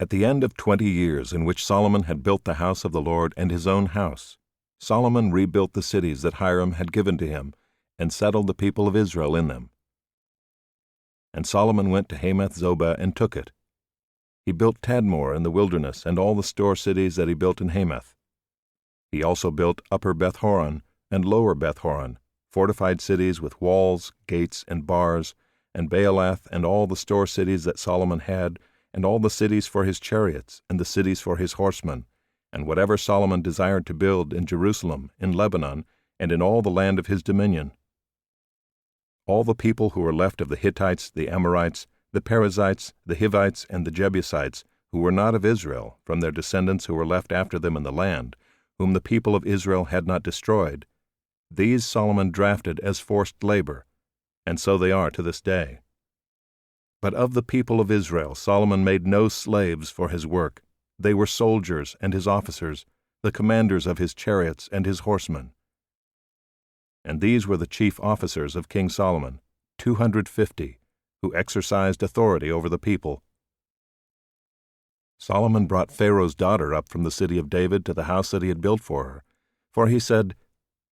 At the end of 20 years in which Solomon had built the house of the Lord and his own house, Solomon rebuilt the cities that Hiram had given to him, and settled the people of Israel in them. And Solomon went to Hamath-zobah and took it. He built Tadmor in the wilderness and all the store cities that he built in Hamath. He also built Upper Beth-horon and Lower Beth-horon, fortified cities with walls, gates, and bars, and Baalath and all the store cities that Solomon had, and all the cities for his chariots, and the cities for his horsemen, and whatever Solomon desired to build in Jerusalem, in Lebanon, and in all the land of his dominion. All the people who were left of the Hittites, the Amorites, the Perizzites, the Hivites, and the Jebusites, who were not of Israel, from their descendants who were left after them in the land, whom the people of Israel had not destroyed, these Solomon drafted as forced labor, and so they are to this day. But of the people of Israel Solomon made no slaves for his work. They were soldiers and his officers, the commanders of his chariots and his horsemen. And these were the chief officers of King Solomon, 250, who exercised authority over the people. Solomon brought Pharaoh's daughter up from the city of David to the house that he had built for her, for he said,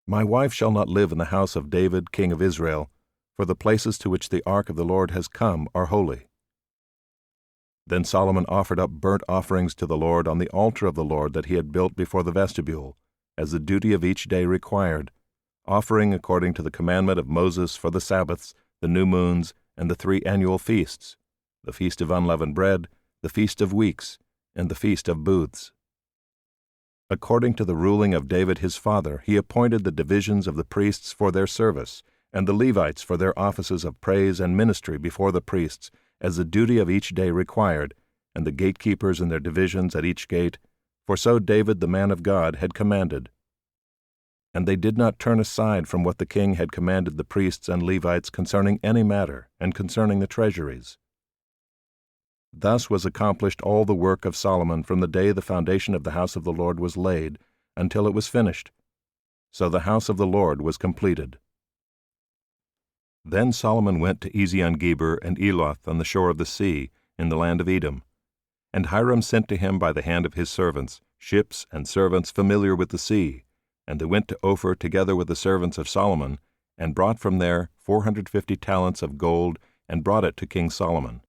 "My wife shall not live in the house of David, king of Israel, for the places to which the ark of the Lord has come are holy." Then Solomon offered up burnt offerings to the Lord on the altar of the Lord that he had built before the vestibule, as the duty of each day required, offering according to the commandment of Moses for the Sabbaths, the new moons, and the 3 annual feasts, the Feast of Unleavened Bread, the Feast of Weeks, and the Feast of Booths. According to the ruling of David his father, he appointed the divisions of the priests for their service, and the Levites for their offices of praise and ministry before the priests, as the duty of each day required, and the gatekeepers in their divisions at each gate, for so David the man of God had commanded. And they did not turn aside from what the king had commanded the priests and Levites concerning any matter, and concerning the treasuries. Thus was accomplished all the work of Solomon from the day the foundation of the house of the Lord was laid, until it was finished. So the house of the Lord was completed. Then Solomon went to Ezion-Geber and Eloth on the shore of the sea, in the land of Edom. And Hiram sent to him by the hand of his servants, ships and servants familiar with the sea, and they went to Ophir together with the servants of Solomon, and brought from there 450 talents of gold, and brought it to King Solomon.